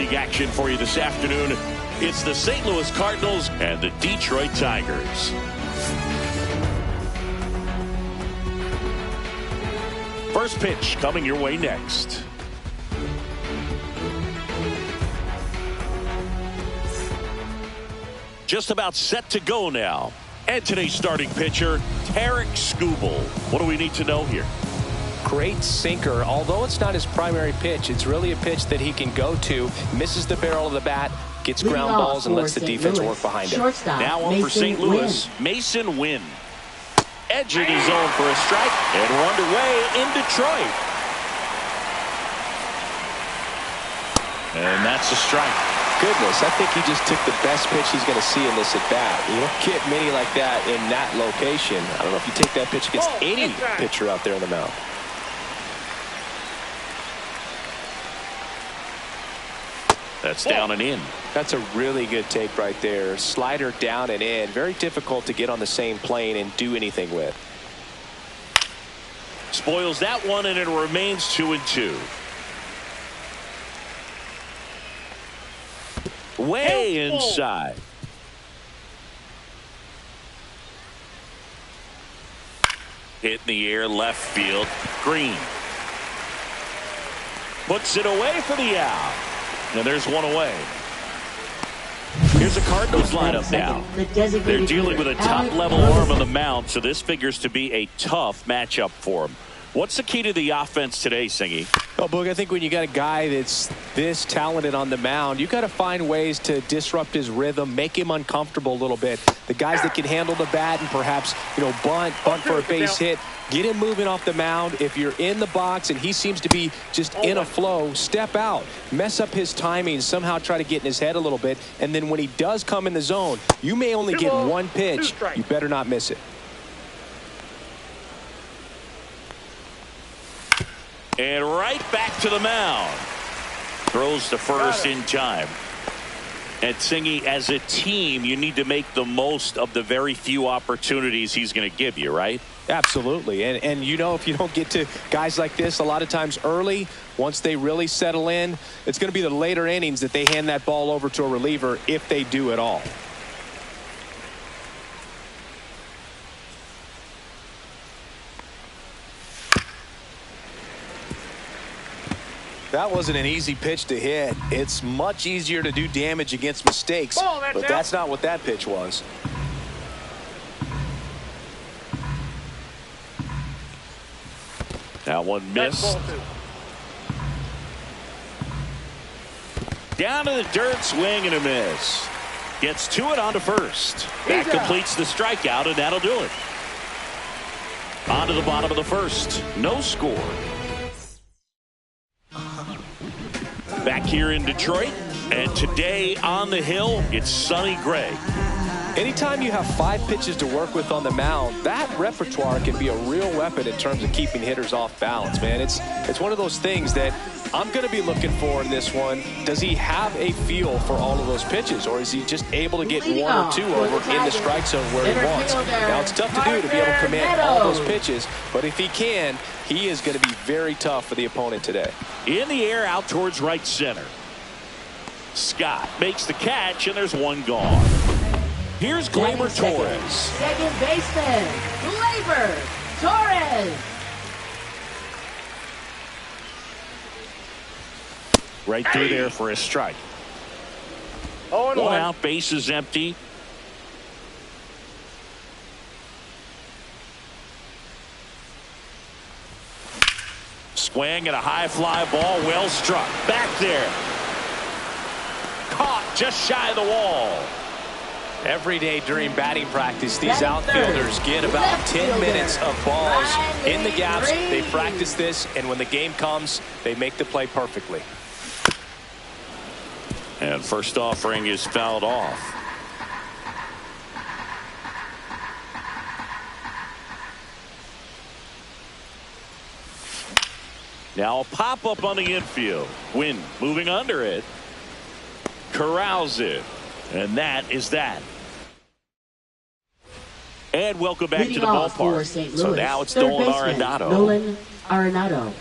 League action for you this afternoon. It's the St. Louis Cardinals and the Detroit Tigers. First pitch coming your way next. Just about set to go now. And today's starting pitcher, Tarik Skubal. What do we need to know here? Great sinker. Although it's not his primary pitch, it's really a pitch that he can go to. Misses the barrel of the bat, gets ground balls, and lets the defense work behind him. Now on for St. Louis, Mason Wynn. Edging his zone for a strike, and we're underway in Detroit. And that's a strike. Goodness, I think he just took the best pitch he's going to see in this at-bat. You don't get many like that in that location. I don't know if you take that pitch against any pitcher out there on the mound. That's down and in. That's a really good take right there. Slider down and in. Very difficult to get on the same plane and do anything with. Spoils that one, and it remains 2-2. Way inside. Hit in the air, left field. Green puts it away for the out. And there's one away. Here's a Cardinals lineup now. They're dealing with a top-level arm on the mound, so this figures to be a tough matchup for them. What's the key to the offense today, Singy? Well, Boog, I think when you got a guy that's this talented on the mound, you got to find ways to disrupt his rhythm, make him uncomfortable a little bit. The guys that can handle the bat and perhaps, bunt for a base hit, get him moving off the mound. If you're in the box and he seems to be just in a flow, step out, mess up his timing, somehow try to get in his head a little bit. And then when he does come in the zone, you may only get one pitch. You better not miss it. And right back to the mound. Throws to first in time. And Singy, as a team, you need to make the most of the very few opportunities he's going to give you, right? Absolutely. And if you don't get to guys like this a lot of times early, once they really settle in, it's going to be the later innings that they hand that ball over to a reliever, if they do at all. That wasn't an easy pitch to hit. It's much easier to do damage against mistakes, but that's not what that pitch was. That one missed. Down to the dirt, swing and a miss. Gets to it onto first. That completes the strikeout, and that'll do it. On to the bottom of the first. No score. Back here in Detroit, and today on the hill, it's Sonny Gray. Anytime you have 5 pitches to work with on the mound, that repertoire can be a real weapon in terms of keeping hitters off balance, man. It's one of those things that I'm going to be looking for in this one. Does he have a feel for all of those pitches, or is he just able to get 1 or 2 over in the strike zone where he wants? Now, it's tough to do to be able to command all those pitches, but if he can, he is going to be very tough for the opponent today. In the air, out towards right center. Scott makes the catch, and there's one gone. Here's Gleyber Torres. Second baseman, Gleyber Torres. Right through there for a strike. 1 out, base is empty. Swing and a high fly ball, well struck. Back there. Caught just shy of the wall. Every day during batting practice, these outfielders get about 10 minutes of balls in the gaps. They practice this, and when the game comes, they make the play perfectly. And first offering is fouled off. Now a pop-up on the infield. Wynn moving under it. Corrals it. And that is that. And welcome back to the ballpark. So now it's Nolan Arenado. Nolan Arenado.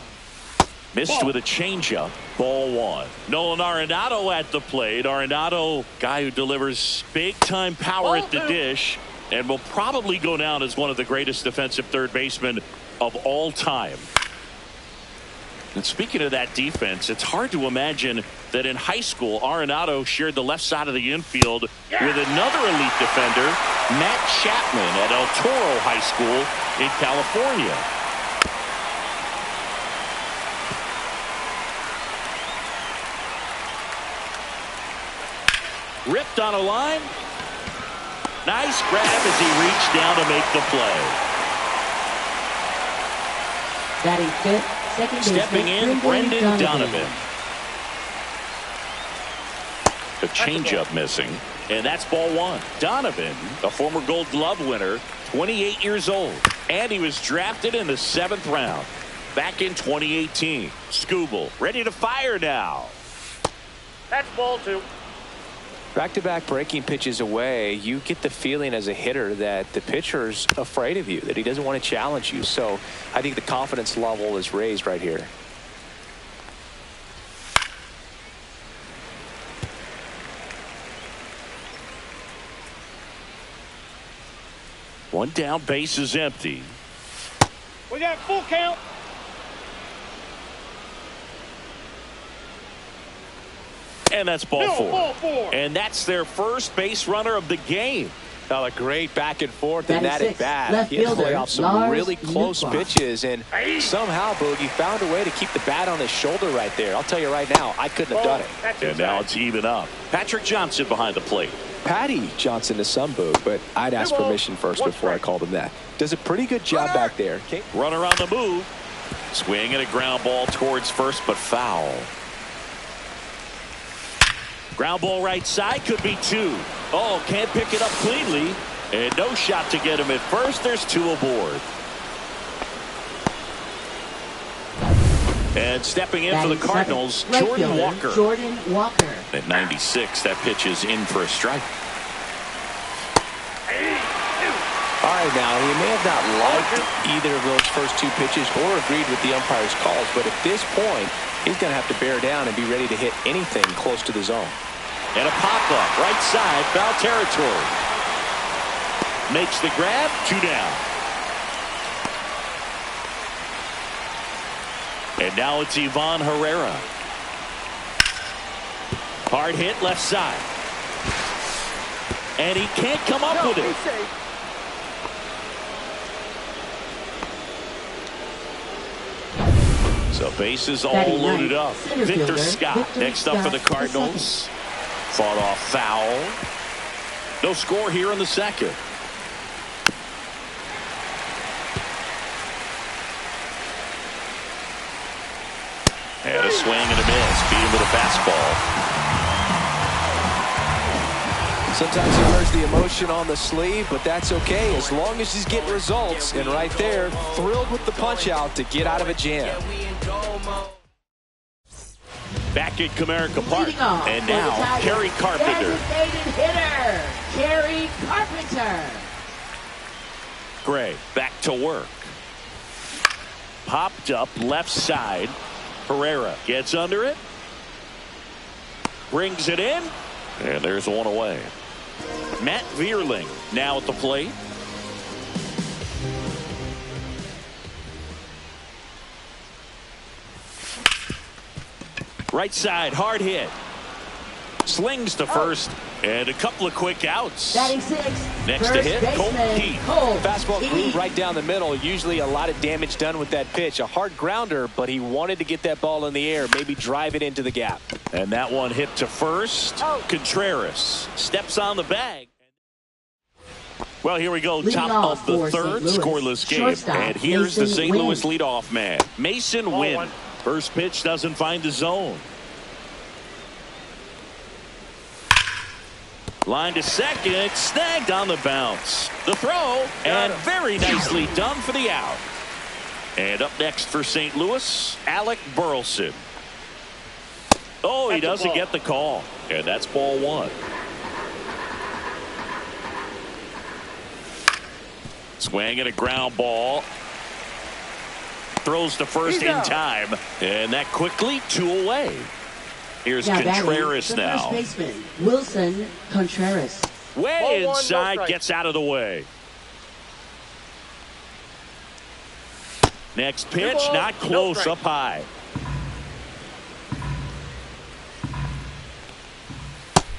Missed with a changeup. Ball one. Nolan Arenado at the plate. Arenado, guy who delivers big-time power at the dish and will probably go down as one of the greatest defensive third basemen of all time. And speaking of that defense, it's hard to imagine that in high school, Arenado shared the left side of the infield with another elite defender, Matt Chapman, at El Toro High School in California. Ripped on a line. Nice grab as he reached down to make the play. Batting fifth. Stepping in, Brendan Donovan. The changeup missing, and that's ball one. Donovan, a former Gold Glove winner, 28 years old, and he was drafted in the 7th round back in 2018. Skubal ready to fire now. That's ball two. Back-to-back breaking pitches away, you get the feeling as a hitter that the pitcher's afraid of you, that he doesn't want to challenge you. So I think the confidence level is raised right here. One down, base is empty. We got full count. And that's ball four. Ball four. And that's their first base runner of the game. Now a great back and forth in that at bat. Left He had to play fielder, off some Lars really close Nootbaar. pitches, and somehow Boogie found a way to keep the bat on his shoulder right there. I'll tell you right now, I couldn't have done it. That's And now inside. it's even up. Patrick Johnson behind the plate. Patty Johnson to some, Boog, but I'd ask permission first before I called him that. Does a pretty good job back there. Okay. Runner on the move. Swing and a ground ball towards first, but foul. Ground ball right side, could be two. Oh, can't pick it up cleanly. And no shot to get him at first. There's two aboard. And stepping in for the Cardinals, Jordan Walker. Jordan Walker. At 96, that pitch is in for a strike. All right, now, he may have not liked either of those first two pitches or agreed with the umpire's calls, but at this point, he's going to have to bear down and be ready to hit anything close to the zone. And a pop-up, right side, foul territory. Makes the grab, two down. And now it's Ivan Herrera. Hard hit left side. And he can't come up with it. So bases all loaded up. Victor Scott next up for the Cardinals. Fought off foul. No score here in the second. And a swing and a miss. Beat him with a fastball. Sometimes he wears the emotion on the sleeve, but that's okay as long as he's getting results. And right there, thrilled with the punch out to get out of a jam. Back at Comerica Park. And now, Kerry Carpenter. Designated hitter, Kerry Carpenter. Gray back to work. Popped up left side. Herrera gets under it. Brings it in. And there's one away. Matt Vierling now at the plate. Right side, hard hit. Slings to first, and a couple of quick outs. Batting six. Next to hit, Colt Keith. Fastball groove right down the middle. Usually a lot of damage done with that pitch. A hard grounder, but he wanted to get that ball in the air, maybe drive it into the gap. And that one hit to first. Contreras steps on the bag. Well, here we go. Top of the third, scoreless game. And here's the St. Louis leadoff man, Mason Wynn. First pitch doesn't find the zone. Line to second, snagged on the bounce. The throw, and very nicely done for the out. And up next for St. Louis, Alec Burleson. Oh, he doesn't get the call. And that's ball one. Swing and a ground ball. throws to first in time. And that quickly 2 away. Here's now Contreras the now. First baseman, Wilson Contreras. Way inside, gets out of the way. Next pitch, not close, up high.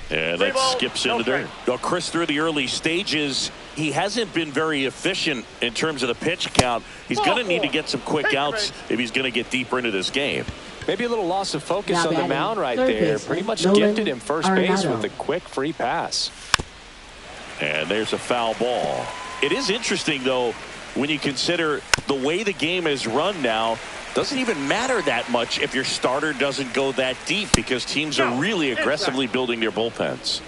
And that skips into dirt. Well, Chris, through the early stages, he hasn't been very efficient in terms of the pitch count. He's going to need to get some quick outs if he's going to get deeper into this game. Maybe a little loss of focus now on the mound right there. Pretty much gifted him first base with a quick free pass. And there's a foul ball. It is interesting, though, when you consider the way the game is run now. Doesn't even matter that much if your starter doesn't go that deep, because teams are really aggressively building their bullpens.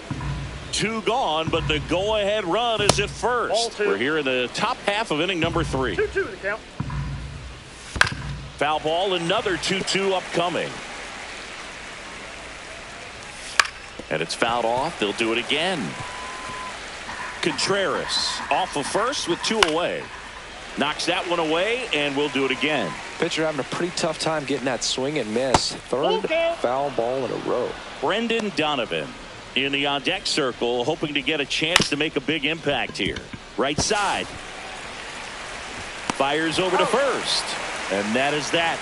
2 gone, but the go-ahead run is at first. We're here in the top half of inning number 3. 2-2 the count. Foul ball, another 2-2 upcoming. And it's fouled off. They'll do it again. Contreras off of first with 2 away. Knocks that one away, and we'll do it again. Pitcher having a pretty tough time getting that swing and miss. Third foul ball in a row. Brendan Donovan in the on-deck circle, hoping to get a chance to make a big impact here. Right side. Fires over to first. And that is that.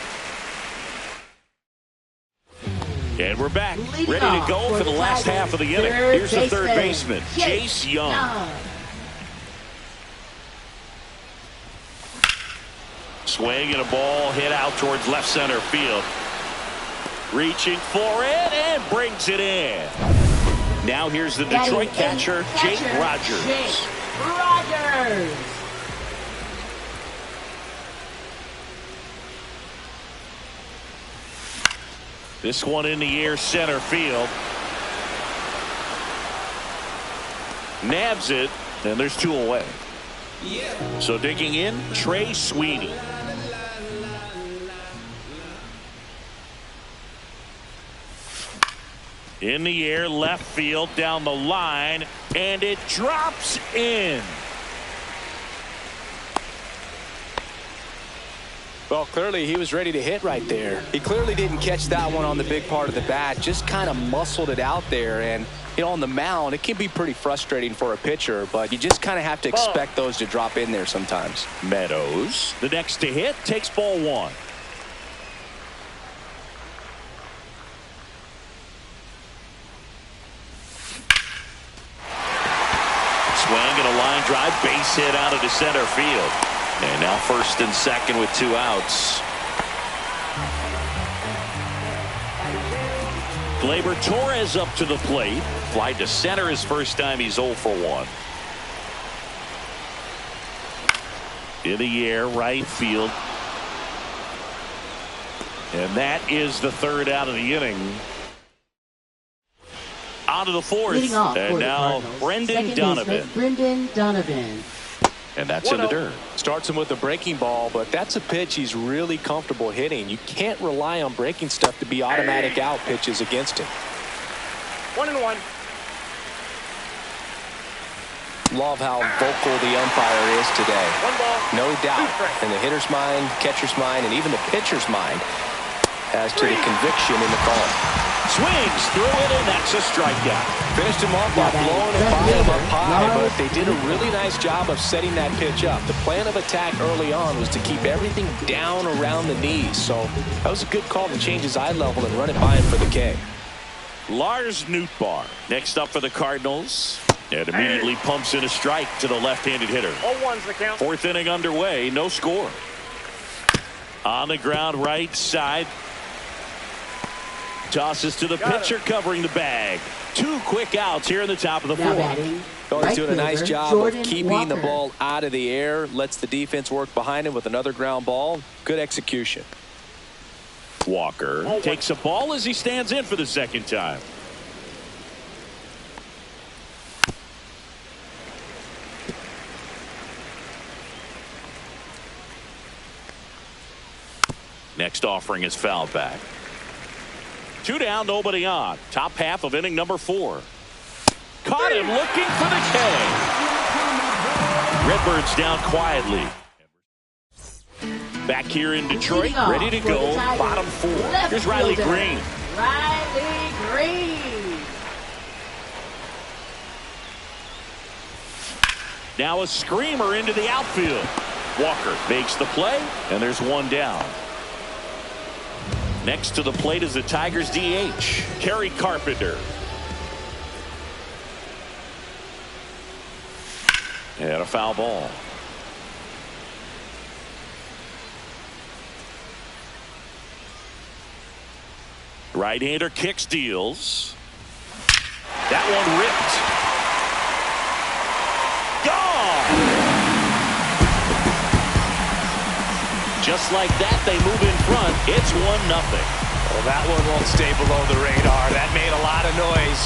And we're back. Ready to go for the last half of the inning. Here's the third baseman, Chase Young. Swing and a ball hit out towards left center field. Reaching for it and brings it in. Now here's the Detroit catcher, Jake Rogers. Jake Rogers. This one in the air, center field. Nabs it, and there's 2 away. So digging in, Trey Sweeney. In the air, left field, down the line, and it drops in. Well, clearly he was ready to hit right there. He clearly didn't catch that one on the big part of the bat, just kind of muscled it out there. And, you know, on the mound, it can be pretty frustrating for a pitcher, but you just kind of have to expect those to drop in there sometimes. Meadows, the next to hit, takes ball 1. Swing and a line drive, base hit out into center field. And now first and second with 2 outs. Gleyber Torres up to the plate. Fly to center his first time. He's 0 for 1. In the air, right field. And that is the third out of the inning. On to the fourth. And now Brendan Donovan. Brendan Donovan. And that's in the dirt. Starts him with a breaking ball, but that's a pitch he's really comfortable hitting. You can't rely on breaking stuff to be automatic out pitches against him. 1-1. Love how vocal the umpire is today. 1 ball. No doubt. In the hitter's mind, catcher's mind, and even the pitcher's mind as to the conviction in the call. Swings through it, and that's a strikeout. Finished him off by blowing it by him up high, but they did a really nice job of setting that pitch up. The plan of attack early on was to keep everything down around the knees, so that was a good call to change his eye level and run it by him for the K. Lars Nootbaar next up for the Cardinals, and immediately pumps in a strike to the left-handed hitter. 0-1's the count. Fourth inning underway, no score. On the ground, right side. Tosses to the pitcher, covering the bag. 2 quick outs here in the top of the fourth. Oh, he's doing a nice job of keeping the ball out of the air. Lets the defense work behind him with another ground ball. Good execution. Walker takes a ball as he stands in for the second time. Next offering is fouled back. 2 down, nobody on. Top half of inning number 4. Caught him looking for the K. Redbirds down quietly. Back here in Detroit, ready to go, bottom 4. Here's Riley Green. Riley Green. Now a screamer into the outfield. Walker makes the play, and there's one down. Next to the plate is the Tigers DH, Kerry Carpenter. And a foul ball. Right-hander kicks, deals. That one ripped. Gone! Just like that, they move in front. It's 1-0. Well, that one won't stay below the radar. That made a lot of noise.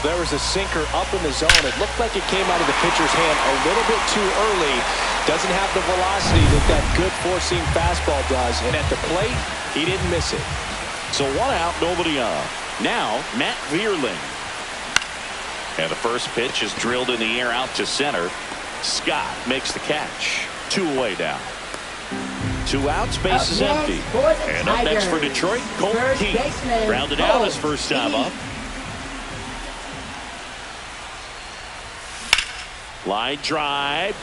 There was a sinker up in the zone. It looked like it came out of the pitcher's hand a little bit too early. Doesn't have the velocity that good four-seam fastball does. And at the plate, he didn't miss it. So 1 out, nobody on. Now, Matt Vierling. And the first pitch is drilled in the air out to center. Scott makes the catch. 2 away now. 2 outs, base is empty. And up next for Detroit, Colt Keith. Grounded out his first time up. Line drive.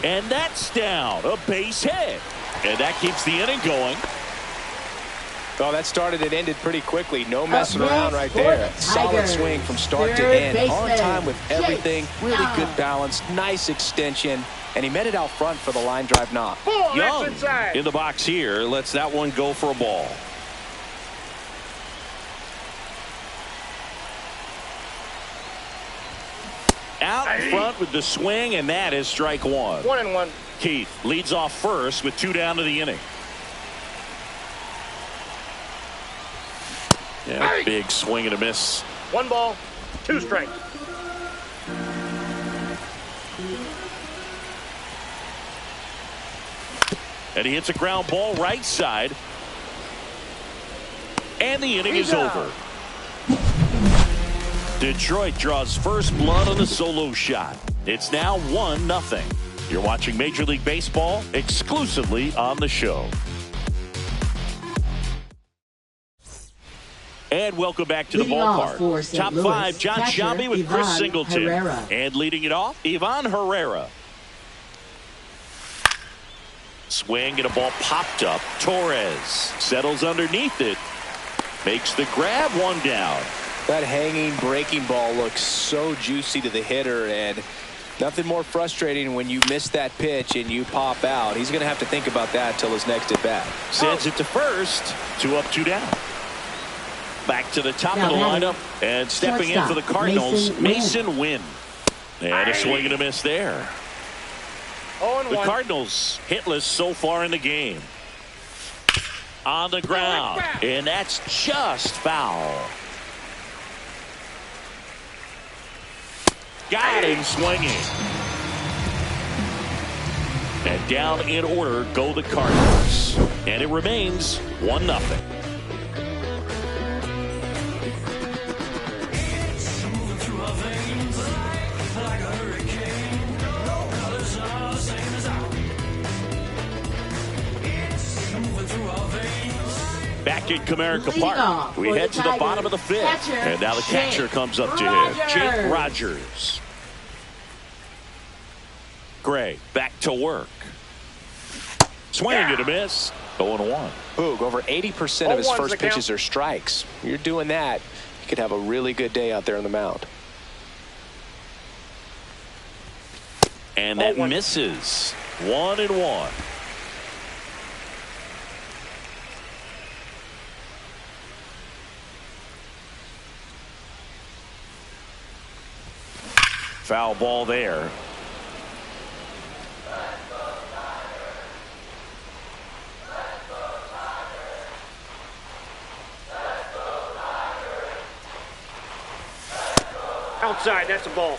And that's down. A base hit. And that keeps the inning going. Oh, that started and ended pretty quickly. No messing around right there. Solid swing from start to end. On time with everything. Really good balance. Nice extension. And he met it out front for the line drive knock. Young in the box here. Lets that one go for a ball. Out front with the swing, and that is strike 1. 1-1. Keith leads off first with 2 down to the inning. Yeah, big swing and a miss. 1 ball, 2 strikes. And he hits a ground ball right side. And the inning is over. Detroit draws first blood on a solo shot. It's now 1-0. You're watching Major League Baseball exclusively on the show. And welcome back to the ballpark. Top 5, John Sciambi with Chris Singleton. And leading it off, Ivan Herrera. Swing and a ball popped up. Torres settles underneath it. Makes the grab, 1 down. That hanging breaking ball looks so juicy to the hitter, and nothing more frustrating when you miss that pitch and you pop out. He's going to have to think about that until his next at bat. Sends it to first. 2 up, 2 down. Back to the top of the lineup, and stepping in for the Cardinals, Mason Wynn. And a swing and a miss there. The Cardinals hitless so far in the game. On the ground, and that's just foul. Got him swinging. And down in order go the Cardinals. And it remains 1-0. Back in Comerica Park, we head to the bottom of the 5th. And now the catcher comes up to him, Jake Rogers. Gray back to work. Swing and a miss. 0-1. Boog, over 80% of his first pitches are strikes. You're doing that, you could have a really good day out there on the mound. And that misses. 1-1. Foul ball there. Outside, that's a ball.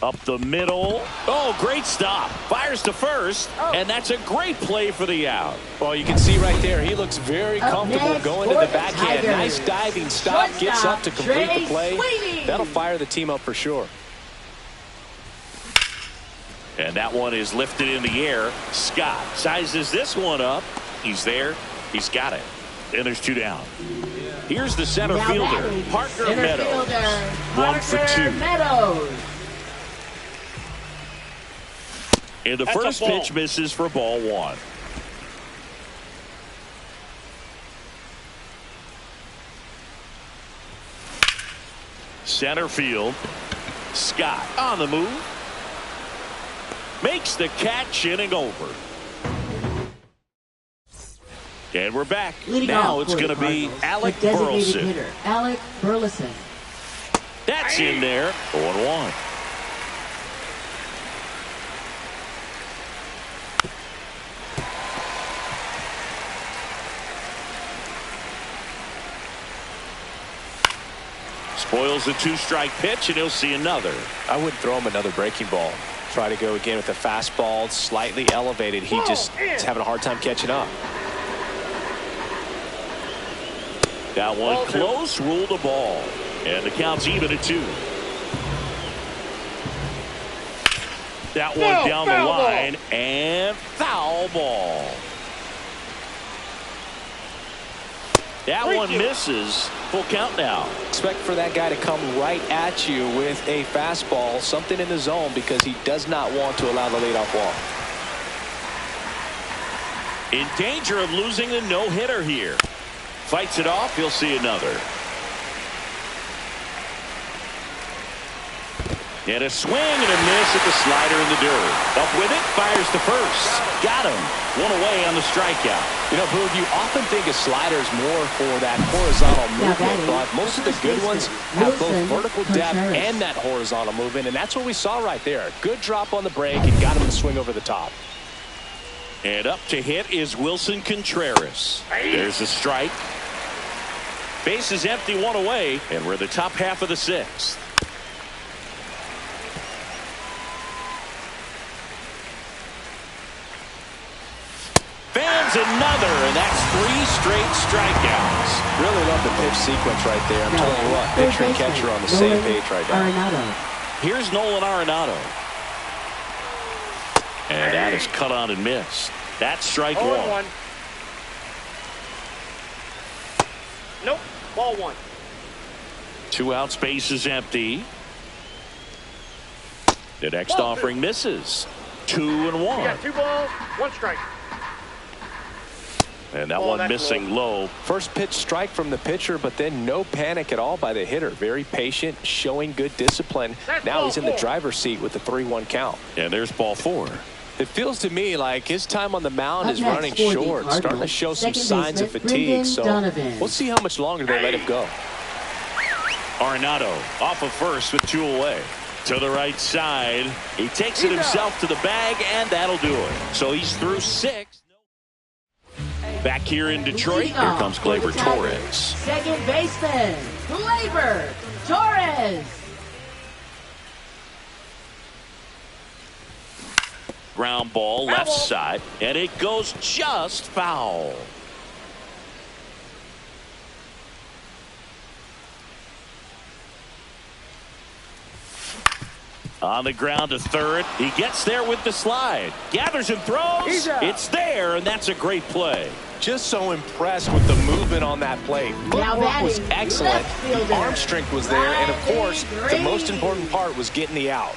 Up the middle. Oh, great stop. Fires to first, and that's a great play for the out. Well, you can see right there, he looks very comfortable going to the backhand. Tigers. Nice diving stop, gets up to complete the play. That'll fire the team up for sure. And that one is lifted in the air. Scott sizes this one up. He's there. He's got it. And there's 2 down. Here's the center fielder, Parker Meadows. 1 for 2. Meadows. And the first pitch misses for ball 1. Center field. Scott on the move. Makes the catch, inning over. And we're back. Now it's going to be Alec Burleson. Alec Burleson. That's in there. 0-1. Spoils the 2-strike pitch, and he'll see another. I wouldn't throw him another breaking ball. Try to go again with the fastball, slightly elevated. He just is having a hard time catching up. That one close, ruled a ball. And the count's even at 2. That one down the line, and foul ball. That one misses. Full count now. Expect for that guy to come right at you with a fastball, something in the zone, because he does not want to allow the leadoff walk. In danger of losing the no-hitter here. Fights it off. He'll see another. And a swing and a miss at the slider in the dirt. Up with it, fires to first. Got him. 1 away on the strikeout. You know, Boog, you often think a slider is more for that horizontal movement, but most of the good ones have both vertical depth and that horizontal movement, and that's what we saw right there. Good drop on the break and got him to swing over the top. And up to hit is Wilson Contreras. There's a strike. Base is empty, 1 away, and we're the top half of the 6th. Fans another, and that's 3 straight strikeouts. Really love the pitch sequence right there. I'm telling you what, pitcher and catcher on the same page right now. Here's Nolan Arenado. And that is cut on and missed. That's strike 1. Nope. Ball 1. 2 outs, base is empty. The next offering misses. 2-1. You got 2 balls, 1 strike. And that one missing low. First pitch strike from the pitcher, but then no panic at all by the hitter. Very patient, showing good discipline. Now he's in the driver's seat with the 3-1 count. And there's ball 4. It feels to me like his time on the mound is running short, starting to show some signs of fatigue. So we'll see how much longer they let him go. Arenado off of first with 2 away. To the right side. He takes it himself to the bag, and that'll do it. So he's through 6. Back here in Detroit, here comes Gleyber Torres. Second baseman, Gleyber Torres. Ground ball left side, and it goes just foul. On the ground to third. He gets there with the slide. Gathers and throws. It's there, and that's a great play. Just so impressed with the movement on that play. Footwork was excellent. The arm strength was there. And, of course, the most important part was getting the out.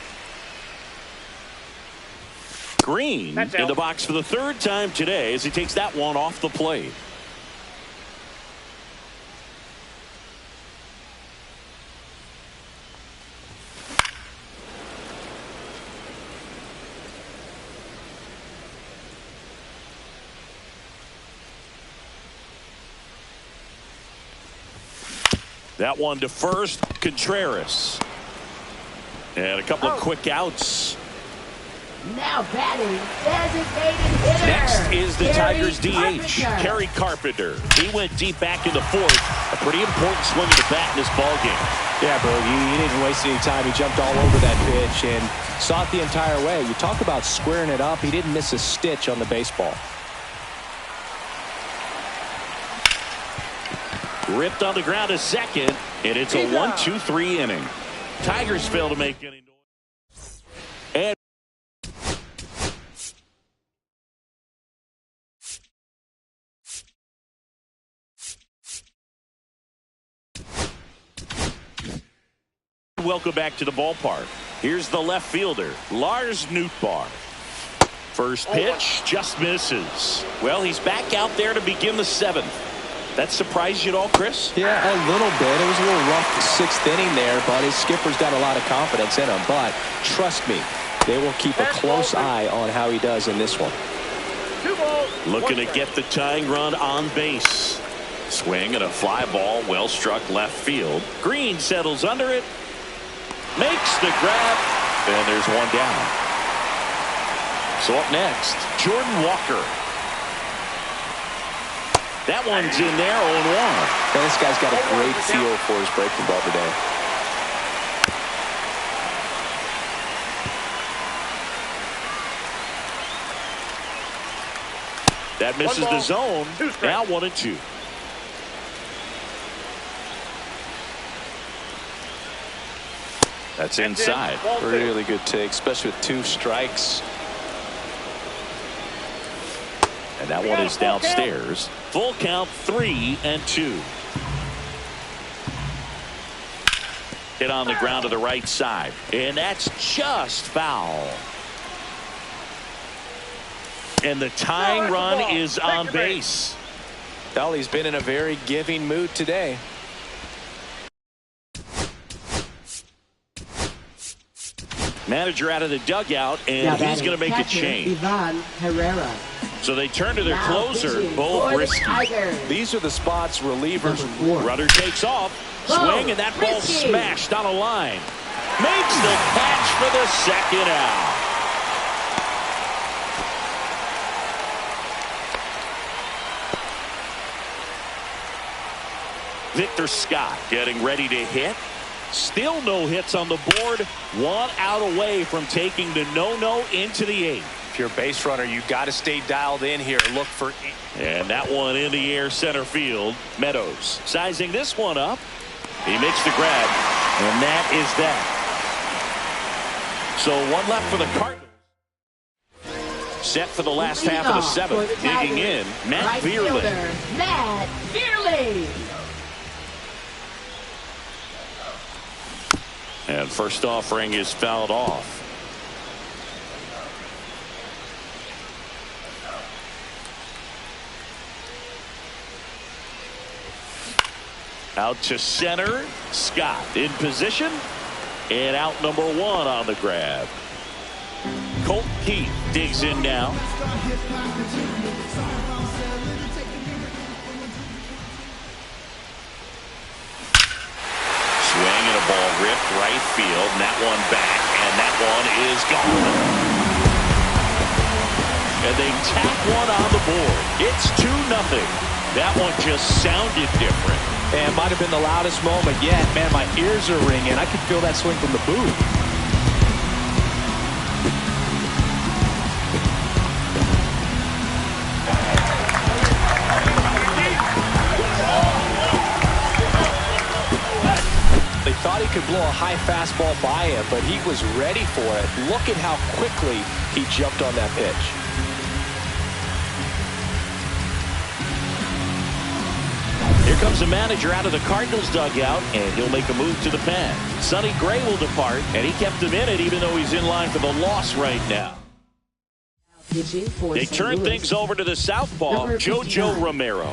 Green in the box for the 3rd time today as he takes that one off the plate. That one to first, Contreras. And a couple of quick outs. Now batting, designated hitter. Next is is the Tigers DH, Kerry Carpenter. He went deep back in the fourth. A pretty important swing of the bat in this ball game. Yeah, bro, he didn't waste any time. He jumped all over that pitch and saw it the entire way. You talk about squaring it up. He didn't miss a stitch on the baseball. Ripped on the ground to second, and it's a 1-2-3 inning. Tigers fail to make any noise. And welcome back to the ballpark. Here's the left fielder, Lars Nootbaar. First pitch just misses. Well, he's back out there to begin the seventh. That surprised you at all, Chris? Yeah, a little bit. It was a little rough sixth inning there, but his skipper's got a lot of confidence in him. But trust me, they will keep a close eye on how he does in this one. Looking to get the tying run on base. Swing and a fly ball, well struck left field. Green settles under it. Makes the grab, and there's one down. So up next, Jordan Walker. That one's in there, 0-1. Now, this guy's got a great feel for his breaking ball today. That misses the zone. Now 1-2. That's inside. Really good take, especially with 2 strikes. And that one is downstairs. Full count, 3-2. Hit on the ground to the right side. And that's just foul. And the tying run is on base. Well, he's been in a very giving mood today. Manager out of the dugout, and he's going to make a change. Ivan Herrera. So they turn to their closer, Bo Brisky. These are the spots relievers. Rudder takes off. Swing, and that ball smashed on a line. Makes the catch for the second out. Victor Scott getting ready to hit. Still no hits on the board. 1 out away from taking the no-no into the 8th. If you're a base runner, you've got to stay dialed in here. Look for. And that one in the air center field. Meadows sizing this one up. He makes the grab, and that is that. So 1 left for the Cardinals. Set for the last half of the 7th. Digging in, Matt Vierling. Matt Vierling. And first offering is fouled off. Out to center. Scott in position. And out number 1 on the grab. Colt Keith digs in now. Swing and a ball ripped right field. And that one back. And that one is gone. And they tack one on the board. It's 2-0. That one just sounded different. And it might have been the loudest moment yet. Man, my ears are ringing. I could feel that swing from the booth. They thought he could blow a high fastball by him, but he was ready for it. Look at how quickly he jumped on that pitch. Here comes the manager out of the Cardinals dugout, and he'll make a move to the pen. Sonny Gray will depart, and he kept him in it even though he's in line for the loss right now. They turn things over to the southpaw, JoJo Romero.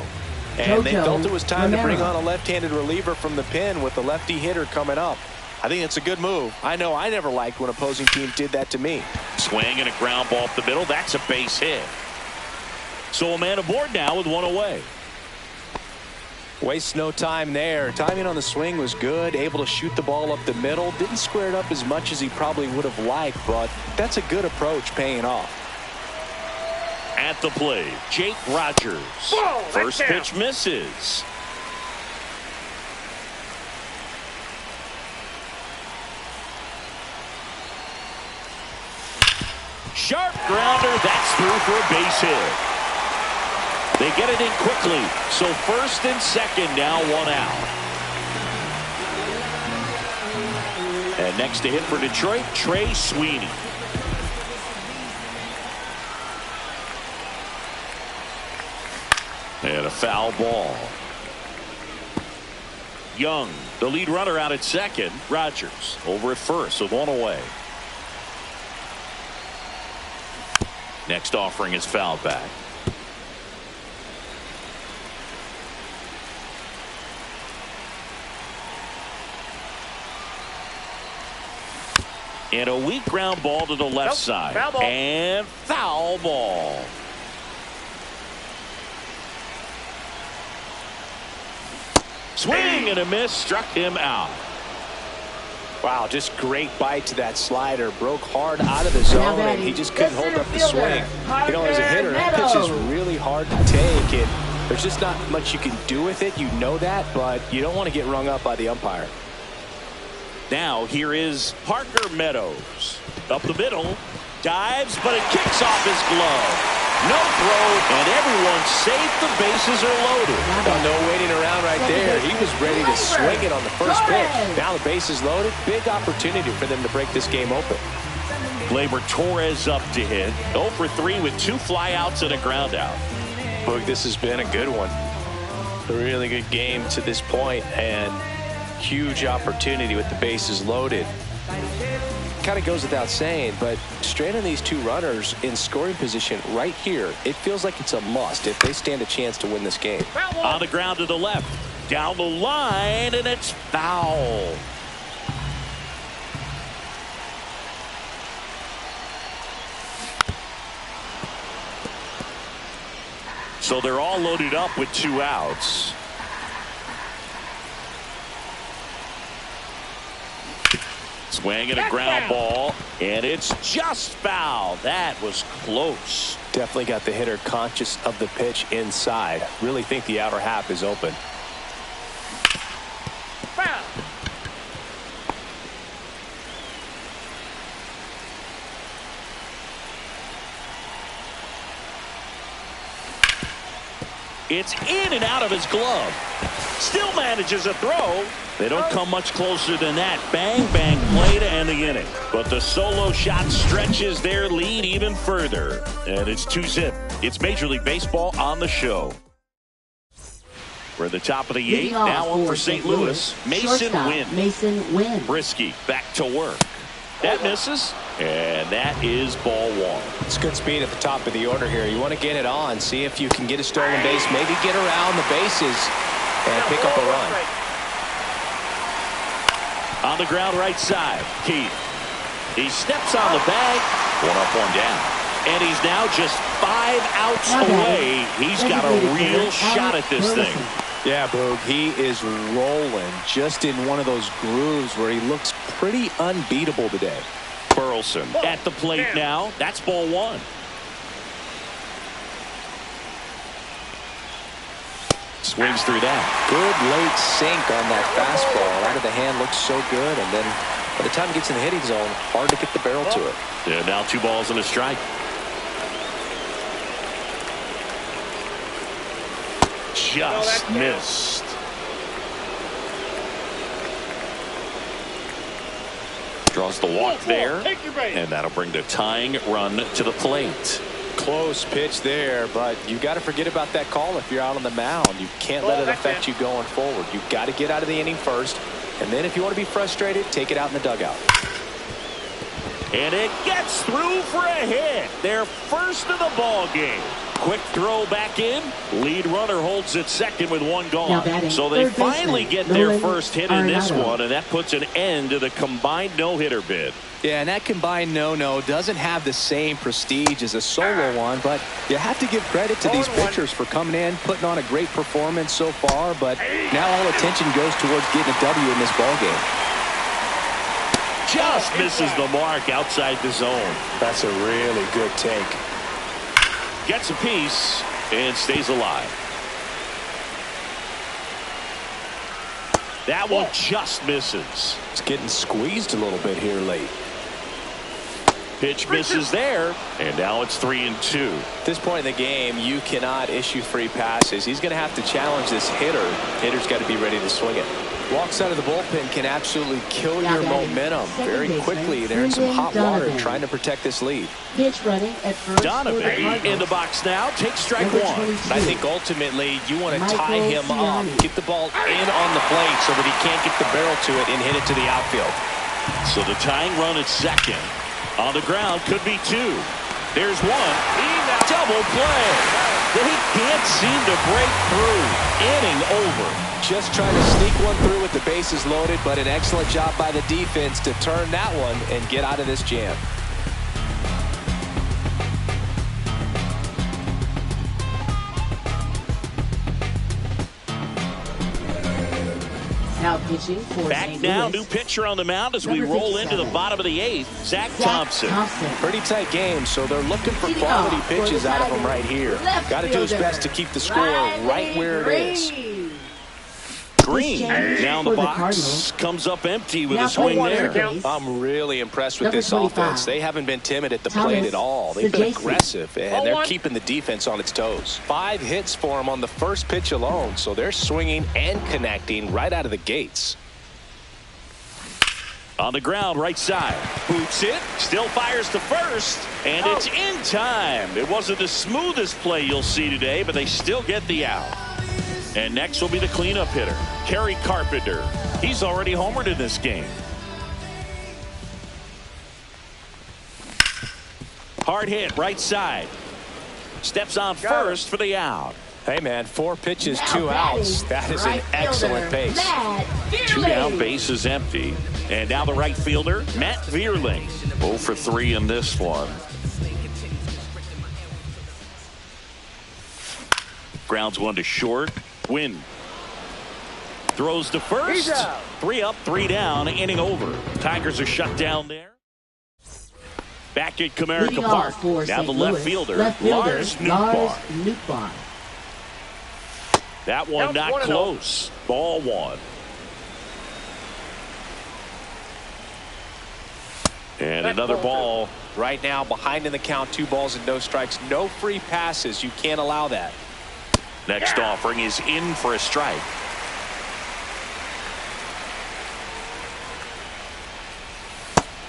And they felt it was time to bring on a left-handed reliever from the pen with the lefty hitter coming up. I think it's a good move. I know I never liked when opposing teams did that to me. Swing and a ground ball up the middle. That's a base hit. So a man aboard now with 1 away. Wastes no time there. Timing on the swing was good. Able to shoot the ball up the middle. Didn't square it up as much as he probably would have liked, but that's a good approach paying off. At the plate, Jake Rogers. First pitch misses. Sharp grounder. That's through for a base hit. They get it in quickly. So first and second now, one out. And next to hit for Detroit, Trey Sweeney. And a foul ball. Young, the lead runner out at second. Rogers over at first with one away. Next offering is fouled back. And a weak ground ball to the left side. Foul ball. And foul ball. Swing and a miss, struck him out. Wow, just great bite to that slider. Broke hard out of the zone, and he just couldn't hold up the swing. You know, as a hitter, that pitch is really hard to take, and there's just not much you can do with it. You know that, but you don't want to get rung up by the umpire. Now here is Parker Meadows. Up the middle. Dives, but it kicks off his glove. No throw, and everyone's safe. The bases are loaded. No waiting around right there. He was ready to swing it on the first pitch. Now the bases loaded. Big opportunity for them to break this game open. Gleyber Torres up to hit. 0 for 3 with 2 flyouts and a ground out. Boog, this has been a good one. A really good game to this point, and huge opportunity with the bases loaded. Kind of goes without saying, but straight on these two runners in scoring position right here, it feels like it's a must if they stand a chance to win this game. On the ground to the left. Down the line, and it's foul. So they're all loaded up with 2 outs. Swing and a ground ball, and it's just foul. That was close. Definitely got the hitter conscious of the pitch inside. Really think the outer half is open. Foul. It's in and out of his glove. Still manages a throw. They don't come much closer than that. Bang, bang play to end the inning. But the solo shot stretches their lead even further. And it's 2-zip. It's Major League Baseball on the show. We're at the top of the 8th. Now on for St. Louis. Mason Wynn. Brisky back to work. That misses. And that is ball 1. It's good speed at the top of the order here. You want to get it on. See if you can get a stolen base. Maybe get around the bases and pick up a run. On the ground right side, Keith. He steps on the bag. 1 up, 1 down. And he's now just 5 outs away. He's got a real shot at this thing. Yeah, Boog, he is rolling just in one of those grooves where he looks pretty unbeatable today. Burleson at the plate now. That's ball 1. Swings through that. Good late sink on that fastball. Out of the hand looks so good, and then by the time it gets in the hitting zone, hard to get the barrel to it. Yeah, now 2 balls and a strike. Just missed. Draws the walk there, and that'll bring the tying run to the plate. Close pitch there, but you got to forget about that call if you're out on the mound. You can't let it affect you going forward. You've got to get out of the inning first, and then if you want to be frustrated, take it out in the dugout. And it gets through for a hit. Their first of the ball game. Quick throw back in. Lead runner holds at second with 1 gone. So they finally get their first hit in this one, and that puts an end to the combined no-hitter bid. Yeah, and that combined no-no doesn't have the same prestige as a solo one, but you have to give credit to these pitchers for coming in, putting on a great performance so far, but now all attention goes towards getting a W in this ball game. Just misses the mark outside the zone. That's a really good take. Gets a piece and stays alive. That one just misses. It's getting squeezed a little bit here late. Pitch misses there, and now it's 3-2. At this point in the game, you cannot issue free passes. He's going to have to challenge this hitter. Hitter's got to be ready to swing it. Walks out of the bullpen can absolutely kill your momentum very quickly. They're in some hot water trying to protect this lead. Pitch running at first. Donovan in the box now. Takes strike one. I think ultimately you want to tie him up, get the ball in on the plate so that he can't get the barrel to it and hit it to the outfield. So the tying run at second. On the ground, could be two. There's one. Double play. He can't seem to break through. Inning over. Just trying to sneak one through with the bases loaded, but an excellent job by the defense to turn that one and get out of this jam. Now pitching for back St. now, Louis. new pitcher on the mound as we roll into the bottom of the eighth. Zach Thompson. Pretty tight game, so they're looking for quality pitches out of him right here. Got to do his best to keep the score right where it is. Green now in the box, comes up empty with a swing there. I'm really impressed with this offense. They haven't been timid at the plate at all. They've been aggressive, and they're keeping the defense on its toes. 5 hits for them on the first pitch alone, so they're swinging and connecting right out of the gates. On the ground, right side. Boots it, still fires to first, and it's in time. It wasn't the smoothest play you'll see today, but they still get the out. And next will be the cleanup hitter, Kerry Carpenter. He's already homered in this game. Hard hit, right side. Steps on first for the out. Hey, man, 4 pitches, 2 outs. That is an excellent pace. 2 down, base is empty. And now the right fielder, Matt Vierling. 0 for 3 in this one. Grounds one to short. Win. Throws to first. 3 up, 3 down. Inning over. Tigers are shut down there. Back at Comerica Park. Now the left fielder, Lars Nootbaar. That one not close. Ball 1. And another ball. Right now, behind in the count, 2 balls and no strikes. No free passes. You can't allow that. Next offering is in for a strike.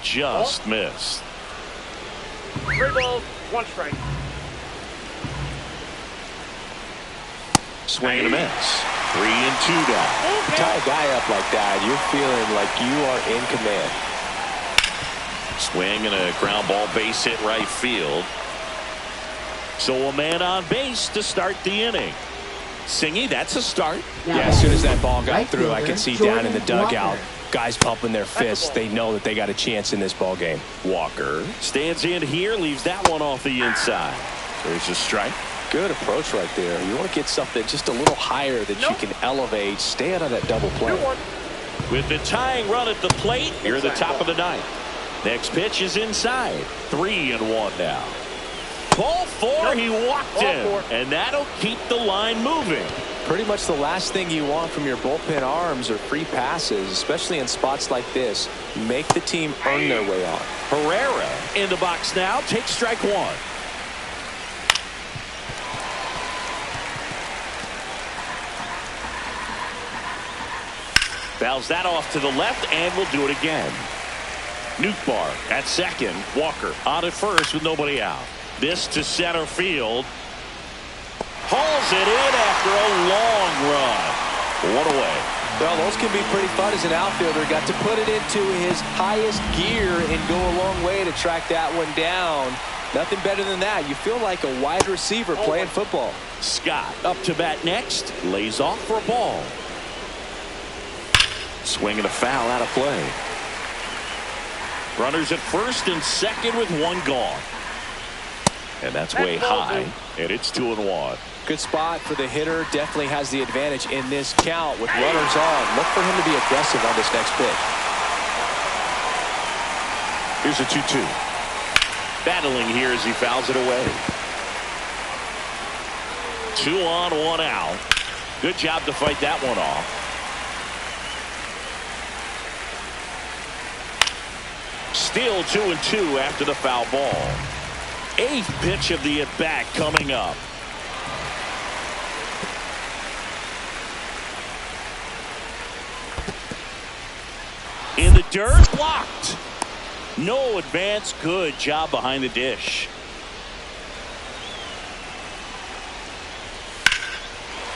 Just missed. 3 balls, 1 strike. Swing and a miss. 3 and 2 down. Tie a guy up like that, you're feeling like you are in command. Swing and a ground ball, base hit right field. So a man on base to start the inning. Singy, that's a start. Yeah, as soon as that ball got through, I could see down in the dugout, guys pumping their fists. They know that they got a chance in this ball game. Walker stands in here, leaves that one off the inside. There's a strike. Good approach right there. You want to get something just a little higher that you can elevate. Stay out of that double play. With the tying run at the plate, here at the top of the 9th. Next pitch is inside. 3 and 1 now. Ball 4, he walked in, and that'll keep the line moving. Pretty much the last thing you want from your bullpen arms are free passes, especially in spots like this. Make the team earn their way on. Herrera in the box now, takes strike 1. Fouls that off to the left, and will do it again. Nootbaar at second. Walker on at first with nobody out. This to center field. Hauls it in after a long run. One away. Well, those can be pretty fun as an outfielder. Got to put it into his highest gear and go a long way to track that one down. Nothing better than that. You feel like a wide receiver playing football. Scott up to bat next. Lays off for a ball. Swing and a foul out of play. Runners at first and second with 1 gone. And that's way high, and it's 2 and 1. Good spot for the hitter. Definitely has the advantage in this count with runners on. Look for him to be aggressive on this next pitch. Here's a 2-2. Battling here as he fouls it away. 2 on, 1 out. Good job to fight that one off. Still 2-2 after the foul ball. 8th pitch of the at-bat coming up. In the dirt, blocked. No advance. Good job behind the dish.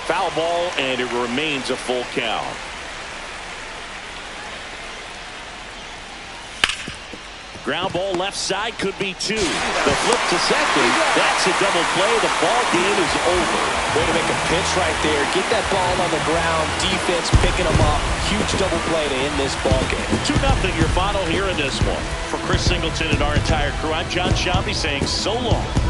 Foul ball, and it remains a full count. Ground ball left side, could be 2. The flip to second. That's a double play. The ball game is over. Way to make a pitch right there. Get that ball on the ground. Defense picking them up. Huge double play to end this ball game. 2-0 your final here in this one. For Chris Singleton and our entire crew, I'm John Shambi saying so long.